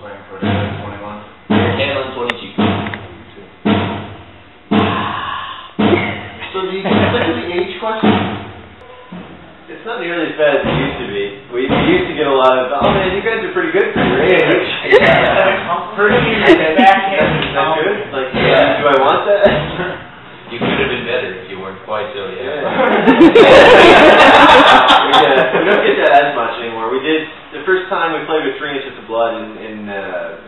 playing for 21. Candling 22. So do you consider the age question? It's not nearly as bad as it used to be. We used to get a lot of, oh man, you guys are pretty good for your age. Pretty backhand. Is that good? Like, do I want that? You could have been better if you weren't quite so, We don't get that as much anymore. We did, the first time we played with 3 Inches of Blood in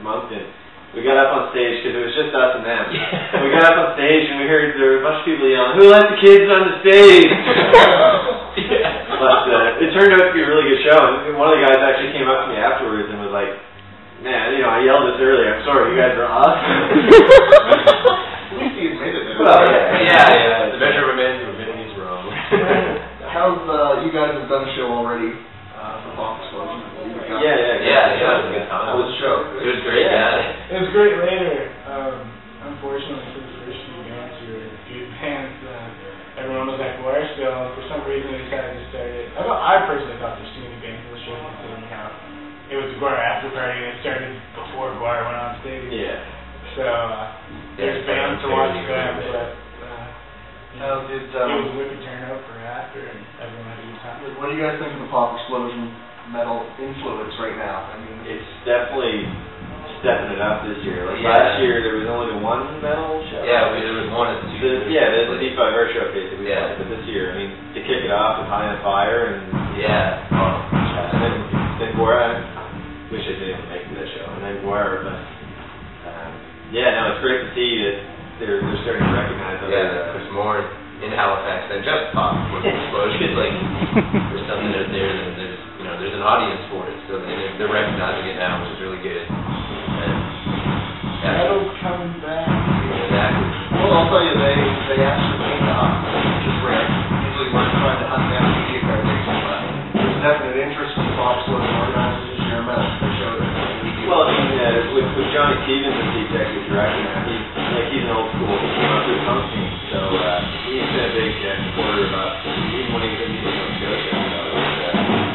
Moncton, we got up on stage because it was just us and them. We got up on stage and we heard there were a bunch of people yelling, "Who let the kids on the stage?" But it turned out to be a really good show. And one of the guys actually came up to me afterwards and was like, "Man, I yelled this earlier. I'm sorry. You guys are awesome." At least he admitted it. Well, yeah. The measure of a man is admitting he's wrong. How's you guys have done a show already for Pop Explosion? Yeah. It was a good time. How was the show? It was great, yeah. It was great later. Unfortunately, for the first few bands, we were good bands. Everyone was at Guar still. For some reason, we decided to start it. I personally thought there's too many bands in the show, considering how it was the Guar after party and it started before Guar went on stage. Yeah. So there's bands to watch them, but it was a wicked turnout for after, and everyone had a good time. What do you guys think of the Pop Explosion metal influence right now? I mean, it's definitely stepping it up this year. Like last year, there was only the one metal show. Yeah, there was one at the the D5R showcase that we played. But this year, I mean, to kick it off with High on Fire and then Guar. I wish I didn't make that show. And then Guar, but it's great to see that they're starting to recognize that. Yeah, there's more in Halifax than just Pop Explosion. Like there's something out there, and there's an audience for it. So they're recognizing it now, which is really good. Metal's coming back. Exactly. Well, I'll tell you, they actually came to us, which is rare. Usually we're trying to hunt down media coverage, but there's definite interest in Pop Explosion organizers this year metal. They showed it. Well, I mean, with Johnny Stevens as the executive director now, he's an old school. He came up through the punk scene, so he's been a big supporter of us, even when he was in Nova Scotia. So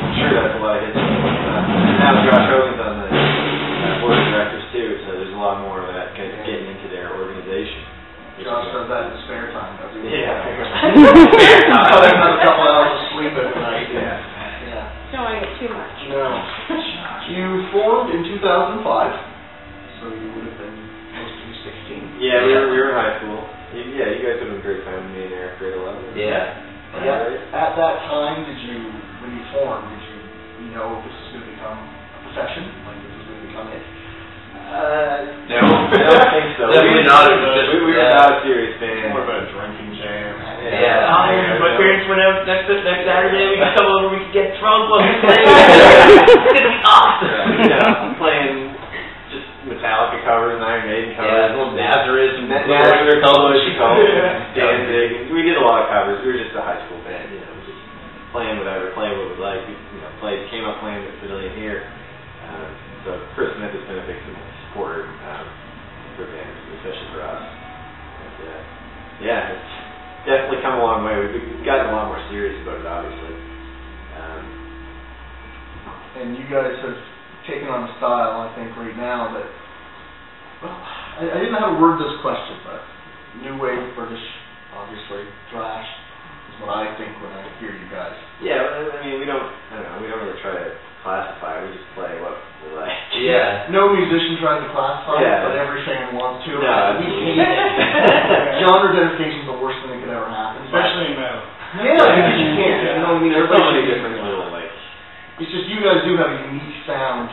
I'm sure that's a lot of his influence. And now Josh Hogan's on the board of directors too, so there's a lot more of that getting into their organization. Josh does that in his spare time, doesn't he? Yeah. Spare time. There's another couple hours of sleep every night. Yeah. Don't want to get too much. No. You formed in 2005, so you would have been close to 16. Yeah, we were in high school. You guys would have been great time with me and Eric, grade 11. Yeah. At that time, when you formed, did you know this was going to become a profession? Like this was going to become it? No, I don't think so. Definitely not. We were not a serious band. More about a drinking jam. My parents went out next Saturday. We could come over. We could get drunk while we played. It's gonna be awesome. Playing just Metallica covers and Iron Maiden covers. Nazareth and Danzig. We did a lot of covers. We were just a high school band, just playing whatever, playing what we liked. We came up playing with Civilian here. So Chris Smith has been a big supporter for bands, especially for us. And, it's definitely come a long way. We've gotten a lot more serious about it, obviously. And you guys have taken on a style, I think, right now that, I didn't know how to word this question, but new wave, British, obviously, thrash is what I think when I hear you guys. Yeah, I mean, we don't really try to classify. We just play what we like. Yeah. No musician tries to classify it, but every fan wants to. No, we hate it. Genre identification is the worst thing that could ever happen. Especially in metal. Yeah, because you can't. You know what I mean? There's so many different little, it's just you guys do have a unique sound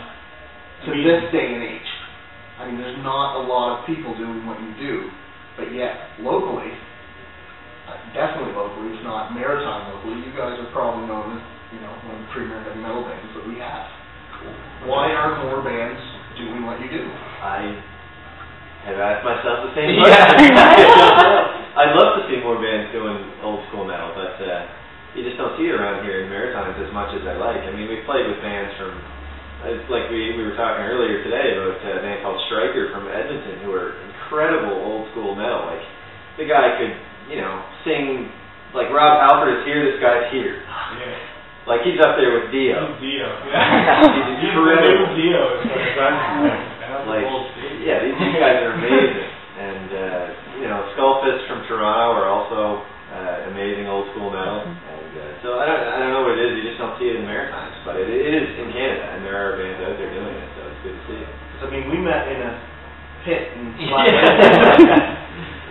to this day and age. I mean, there's not a lot of people doing what you do, but yet, locally, definitely locally, if not maritime locally, you guys are probably known as, one of the premier heavy metal bands that we have. Why aren't more bands doing what you do? I have asked myself the same question. I'd love to see more bands doing old school metal, but you just don't see it around here in Maritimes as much as I like. I mean, we've played with bands from, like we were talking earlier today about a band called Striker from Edmonton, who are incredible old school metal. Like, the guy could, sing, like Rob Halford is here, this guy's here. Yeah. Like, he's up there with Dio. Dio. He's incredible. Dio is like, yeah, these guys are amazing. And, Skullfist from Toronto are also amazing old school metal. And so I don't know what it is, you just don't see it in the Maritimes, but it is in Canada, and there are bands out there doing it, so it's good to see. I mean, we met in a pit in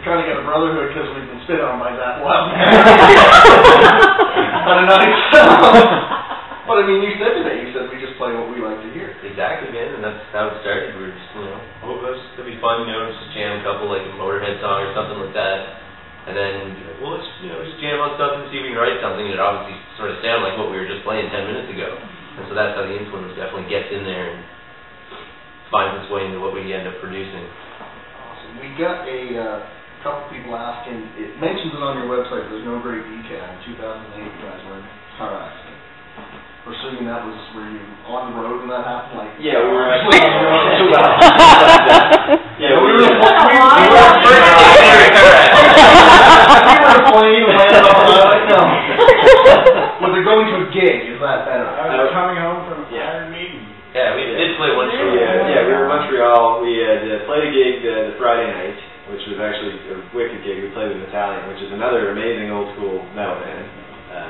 trying to get a brotherhood because we've been spit on by that wild man. On a night. But I mean, you said today, we just play what we like to hear. Exactly, man, and that's how it started. We were just, it'd be fun, just jam a couple, like a Motorhead song or something like that. And then, let's just jam on something, see if we can write something. And it obviously sort of sounded like what we were just playing 10 minutes ago. And so that's how the influence definitely gets in there and finds its way into what we end up producing. Awesome. We got a couple people asking, it mentions it on your website, there's no great detail. In 2008, you guys were in a car accident. We're assuming that was, were you on the road when that happened? Like, yeah, we were actually on the road. We were in a plane, landed on the road. No. Was it going to a gig? Is that better? I was coming home from Iron Maiden. Yeah, we did play one show. Yeah, we were in Montreal. We had played a gig the Friday night, which was actually a wicked gig. We played with Italian, which is another amazing old school metal band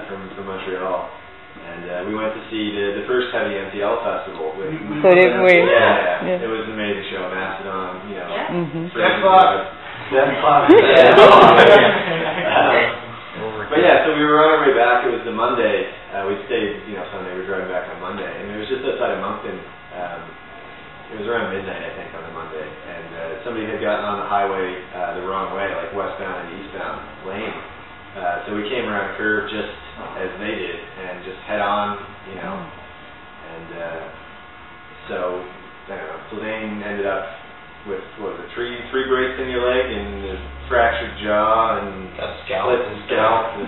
from Montreal. And we went to see the first Heavy MTL festival. So did we? Yeah. It was an amazing show. Mastodon, Death Clock. But yeah, so we were on our way back. It was the Monday. We stayed, Sunday. We were driving back on Monday, and it was just outside of Moncton. It was around midnight, I think, on the Monday, and somebody had gotten on the highway the wrong way, like westbound and eastbound lane. So we came around a curve just as they did, and just head on, and so, I don't know, Sylvain ended up with, three breaks in your leg, and a fractured jaw, and scalp. And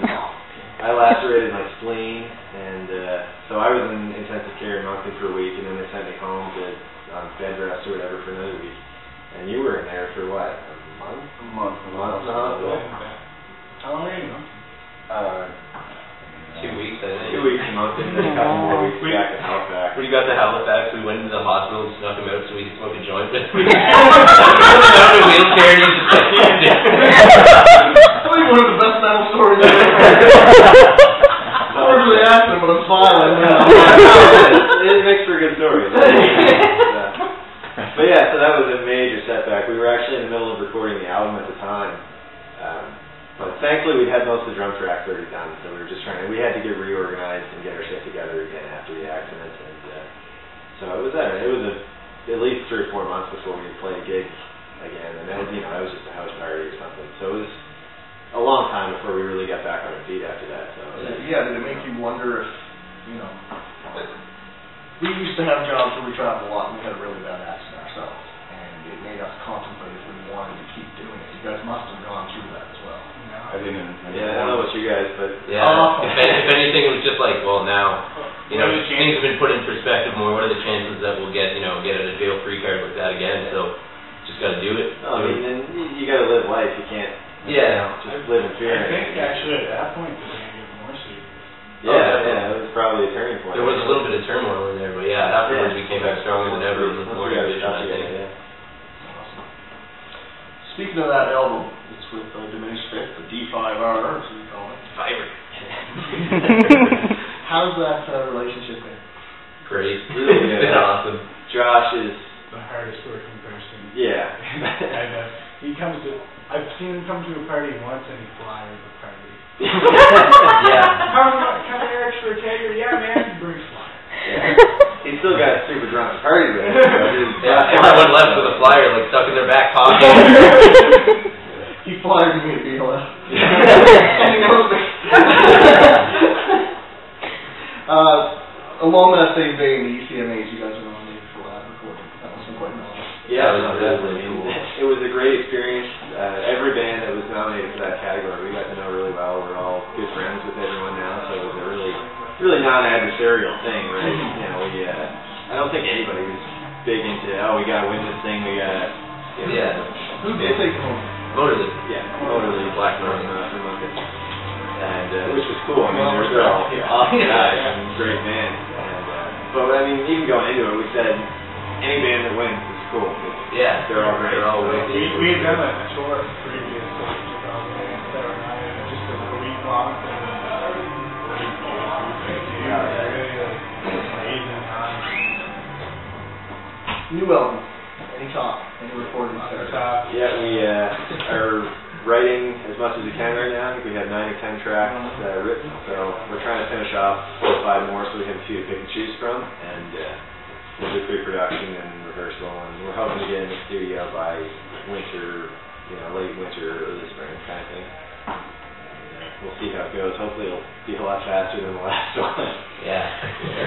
I lacerated my spleen, and so I was in intensive care in Moncton for a week, and then they sent me home on bed rest or whatever for another week. And you were in there for what, a month? A month and a half. How long were you in Moncton? 2 weeks, I think. 2 weeks in Moncton, then a couple more weeks back in Halifax. When we got to Halifax, we went into the hospital and snuck him out so we could smoke a joint. But we went out in a wheelchair and he was just like, Probably one of the best metal stories I've ever heard. I don't really ask them, but I'm smiling. It makes for a good story. But yeah, so that was a major setback. We were actually in the middle of recording the album at the time. But thankfully we had most of the drum tracks already done, so we were just we had to get reorganized and get our shit together again after the accident. And so it was at least 3 or 4 months before we could play a gig again. And then, it was just a house party or something. So it was a long time before we really got back on our feet after that. So yeah, did it make you wonder if, we used to have jobs where we traveled a lot and we had a really bad accident ourselves. And it made us contemplate if we wanted to keep doing it. You guys must have gone through that as well. I didn't. Yeah, I don't know about you guys, but if anything, it was just like, well, now, things have been put in perspective more. What are the chances that we'll get a jail-free card like that again? So, just got to do it. I mean, then you got to live life. You can't. Just live in fear. I think actually at that point, they're going to get more serious. Yeah, it was probably a turning point. There was a little bit of turmoil in there, but afterwards we came back stronger than ever with more ambition, I think. Awesome. Speaking of that album, it's with Diminished Fifth, the D5R, as we call it. Fiber. How's that relationship been? Great. Really good. It's been awesome. Josh is the hardest working person. Yeah. I've seen him come to a party once and he flyers the party. Come here, extra cater. Yeah, man, he brings flyers. Yeah. He's still got a super drunk party with him. Everyone left with a flyer, like, stuck in their back pocket. He flyers me at BLS. And he knows me. Along that same vein, the ECMAs, you guys are nominated for live recording. That was quite nice. Yeah, it was definitely cool. It was a great experience. Every band that was nominated for that category, we got to know really well. We're all good friends with everyone now, so it was a really non-adversarial thing, right? I don't think anybody was big into, we gotta win this thing, we gotta. Who did they home? Motorly. Yeah, Motorly, Black Moor from Moncton. And which was cool. I mean, they're all awesome guys and great band. And but even going into it, we said any band that wins is cool. Yeah, They're all great. They're all wicked. We had done a tour previously with all the bands that were not in just a week long thing. Amazing time. New album. Any talk? Any recording started? Yeah, we are writing as much as we can right now. I think we have 9 or 10 tracks written, so we're trying to finish off 4 or 5 more so we have a few to pick and choose from, and we'll do pre-production and rehearsal, and we're hoping to get in the studio by winter, late winter, early spring kind of thing. We'll see how it goes. Hopefully it'll be a lot faster than the last one. Yeah.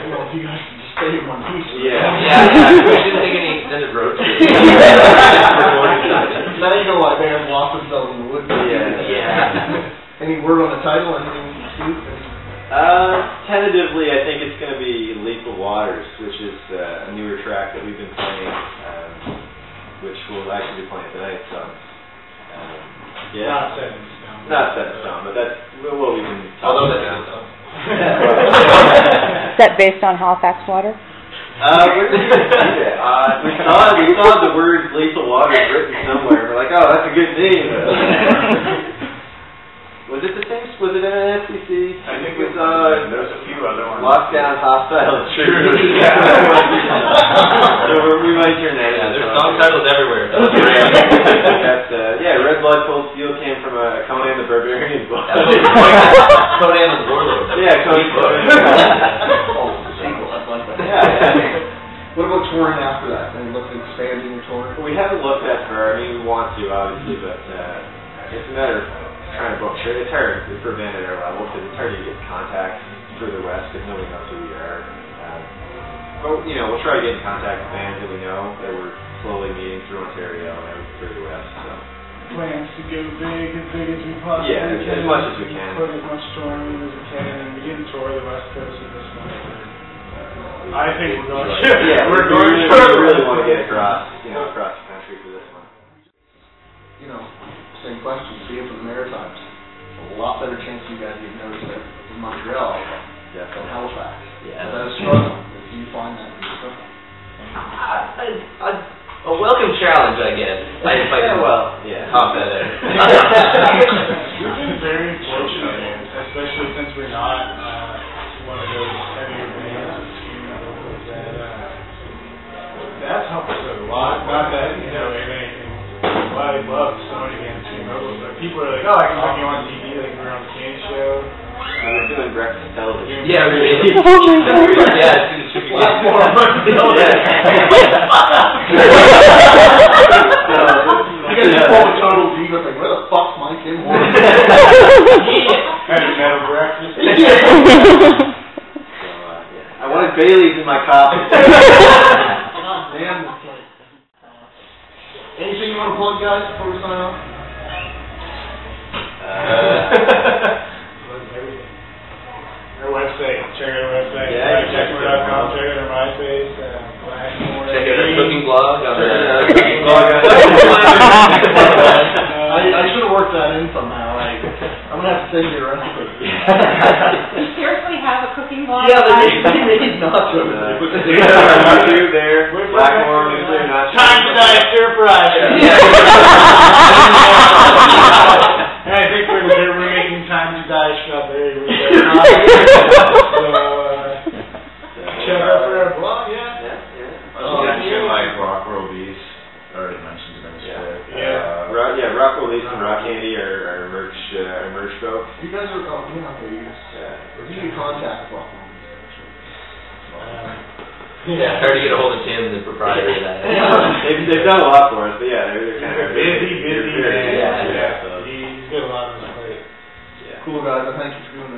Well, if you guys can just stay in one piece. Yeah. We didn't take any extended road trips. Now you know why bands lost themselves in the woods. Yeah. Any word on the title? Anything you see? Tentatively, I think it's going to be Lethal Waters, which is a newer track that we've been playing, which we'll actually be playing tonight. So, yeah. Not set in stone. Not set in stone, but that's what we've been talking about. Is that based on Halifax water? Where did we see that? We saw the word Lethal Waters written somewhere. We're like, oh, that's a good name. Was it the same? Was it in an FCC? I think we saw there's a few other ones. Lockdown, Hostile, True. So we might turn that into There's song titles everywhere. That's, Red Blood Cold Steel came from a Conan the Barbarian book. Conan the Warlord. Yeah, Conan the Barbarian. Oh, the sequel. That's like that. Yeah. What about touring after that? Any look at expanding your tour? We haven't looked that far. I mean, we want to, obviously, but it's a matter of trying to book shit. It's hard for a band at our level because it's hard to get contact further west because nobody knows who we are. But we'll try to get in contact with bands that we know that we're slowly meeting through Ontario and out further west. So Plans to go big as we possibly can. as much as we can. Put as much touring as we can, and we didn't tour the west coast at this point. I think we're going. We're going. We really want to get across the country for this one. Same question. See it from the Maritimes. A lot better chance you guys get noticed there in Montreal than Halifax. Yeah. Is that a struggle? Do you find that to be a struggle? A welcome challenge, I guess. If I can hop that in. We've been very fortunate, especially since we're not one of those heavier bands that's helped us a lot. Not that, if anything, I love so many bands between vocals, but people are like, oh, I can book you on TV, like we were on the Candy Show. We're doing breakfast television. Yeah, really. Yeah, it should be a lot more money. You guys just pull a total diva thing. Where the fuck's my Kim Horton? Had a metal breakfast. I wanted Bailey's in my coffee. Damn this place. Anything you want to plug, guys, before we sign off? Everything. Our website. Check out our website. Yeah, checkmore.com. Check out our MySpace. Black Moor. Check out our cooking blog on I should have worked that in somehow. I'm gonna have to send you a recipe. You seriously have a cooking blog? Yeah, they made nachos. Nacho there. Black Moor, nuclear nacho. Time to die stir fry. And I think for dessert we're making time to die strawberry. Check out for our blog, Like Rock Roll Beast. Already mentioned them. Rock Roll Beast and Rock Candy are merch folks. You guys are you can contact Black Moor. Yeah, hard to get a hold of Tim, the proprietor of that. They've done a lot for us, but they're kind of busy man. Yeah. He's got a lot on his plate. Cool guys, I thank you for doing this.